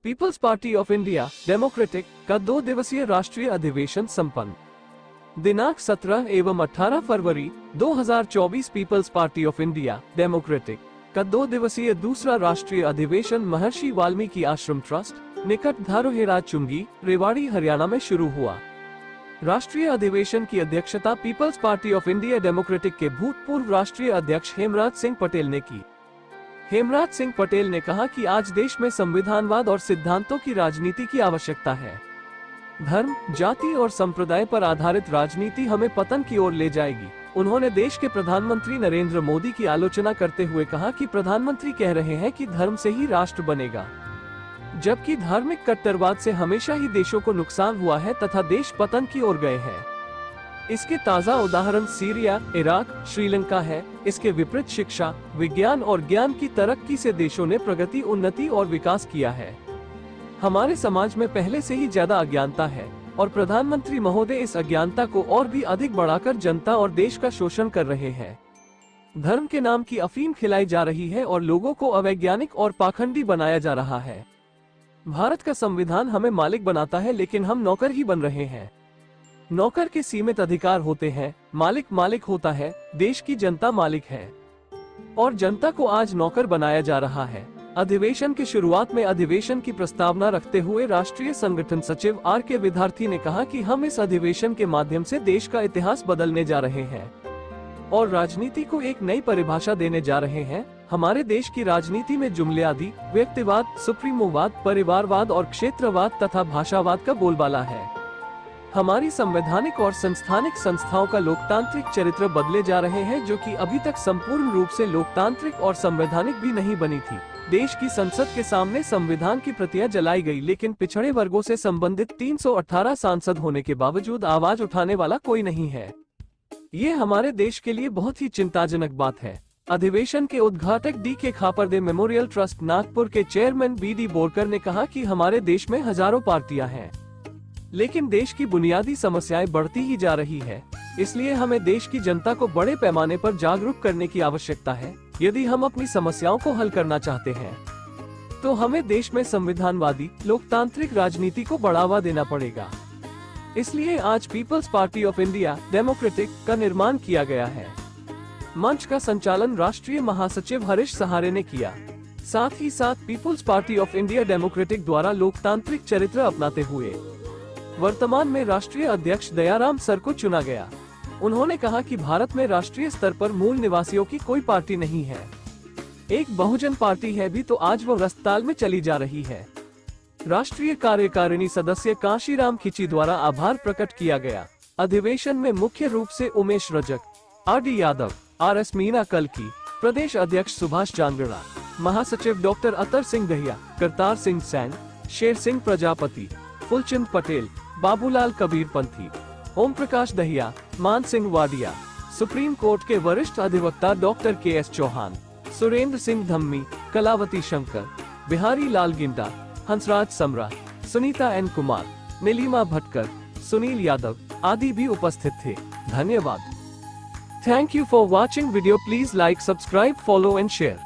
Peoples Party of India Democratic का 2 दिवसीय राष्ट्रीय अधिवेशन संपन्न। दिनांक 17 एवं 18 फरवरी 2024 People's Party of India Democratic का 2 दिवसीय दूसरा राष्ट्रीय अधिवेशन महर्षि वाल्मीकि आश्रम ट्रस्ट निकट धारोहेरा चुंगी, रेवाड़ी, हरियाणा में शुरू हुआ। राष्ट्रीय अधिवेशन की अध्यक्षता People's Party of India Democratic के भूतपूर्व राष्ट्रीय अध्यक्ष हेमराज सिंह पटेल ने की। हेमराज सिंह पटेल ने कहा कि आज देश में संविधानवाद और सिद्धांतों की राजनीति की आवश्यकता है। धर्म, जाति और संप्रदाय पर आधारित राजनीति हमें पतन की ओर ले जाएगी। उन्होंने देश के प्रधानमंत्री नरेंद्र मोदी की आलोचना करते हुए कहा कि प्रधानमंत्री कह रहे हैं कि धर्म से ही राष्ट्र बनेगा, जबकि धार्मिक कट्टरवाद से हमेशा ही देशों को नुकसान हुआ है तथा देश पतन की ओर गए हैं। इसके ताज़ा उदाहरण सीरिया, इराक, श्रीलंका है। इसके विपरीत शिक्षा, विज्ञान और ज्ञान की तरक्की से देशों ने प्रगति, उन्नति और विकास किया है। हमारे समाज में पहले से ही ज्यादा अज्ञानता है और प्रधानमंत्री महोदय इस अज्ञानता को और भी अधिक बढ़ाकर जनता और देश का शोषण कर रहे हैं। धर्म के नाम की अफीम खिलाई जा रही है और लोगों को अवैज्ञानिक और पाखंडी बनाया जा रहा है। भारत का संविधान हमें मालिक बनाता है, लेकिन हम नौकर ही बन रहे हैं। नौकर के सीमित अधिकार होते हैं, मालिक होता है। देश की जनता मालिक है और जनता को आज नौकर बनाया जा रहा है। अधिवेशन की शुरुआत में अधिवेशन की प्रस्तावना रखते हुए राष्ट्रीय संगठन सचिव R.K. विद्यार्थी ने कहा कि हम इस अधिवेशन के माध्यम से देश का इतिहास बदलने जा रहे हैं और राजनीति को एक नई परिभाषा देने जा रहे हैं। हमारे देश की राजनीति में जुमलेआदि, व्यक्तिवाद, सुप्रीमोवाद, परिवारवाद और क्षेत्रवाद तथा भाषावाद का बोलबाला है। हमारी संवैधानिक और संस्थानिक संस्थाओं का लोकतांत्रिक चरित्र बदले जा रहे हैं, जो कि अभी तक संपूर्ण रूप से लोकतांत्रिक और संवैधानिक भी नहीं बनी थी। देश की संसद के सामने संविधान की प्रतियां जलाई गई, लेकिन पिछड़े वर्गों से संबंधित 318 सांसद होने के बावजूद आवाज उठाने वाला कोई नहीं है। ये हमारे देश के लिए बहुत ही चिंताजनक बात है। अधिवेशन के उद्घाटक D.K. खापरदे मेमोरियल ट्रस्ट नागपुर के चेयरमैन B.D. बोरकर ने कहा कि हमारे देश में हजारों पार्टियां हैं, लेकिन देश की बुनियादी समस्याएं बढ़ती ही जा रही है। इसलिए हमें देश की जनता को बड़े पैमाने पर जागरूक करने की आवश्यकता है। यदि हम अपनी समस्याओं को हल करना चाहते हैं तो हमें देश में संविधानवादी लोकतांत्रिक राजनीति को बढ़ावा देना पड़ेगा। इसलिए आज People's Party of India Democratic का निर्माण किया गया है। मंच का संचालन राष्ट्रीय महासचिव हरीश सहारे ने किया। साथ ही साथ People's Party of India Democratic द्वारा लोकतांत्रिक चरित्र अपनाते हुए वर्तमान में राष्ट्रीय अध्यक्ष दयाराम सर को चुना गया। उन्होंने कहा कि भारत में राष्ट्रीय स्तर पर मूल निवासियों की कोई पार्टी नहीं है। एक बहुजन पार्टी है भी तो आज वो रसताल में चली जा रही है। राष्ट्रीय कार्यकारिणी सदस्य कांशीराम खिची द्वारा आभार प्रकट किया गया। अधिवेशन में मुख्य रूप से उमेश रजक, R.D. यादव, R.S. मीना कल्की, प्रदेश अध्यक्ष सुभाष जांगड़ा, महासचिव डॉक्टर अतर सिंह दहिया, करतार सिंह सैन, शेर सिंह प्रजापति, फुलचंद पटेल, बाबूलाल कबीर पंथी, ओम प्रकाश दहिया, मान सिंह वाडिया, सुप्रीम कोर्ट के वरिष्ठ अधिवक्ता डॉक्टर K.S. चौहान, सुरेंद्र सिंह धम्मी, कलावती शंकर, बिहारी लाल गिंडा, हंसराज समरा, सुनीता N. कुमार, नीलिमा भटकर, सुनील यादव आदि भी उपस्थित थे। धन्यवाद। Thank you for watching video. Please like, subscribe, follow and share.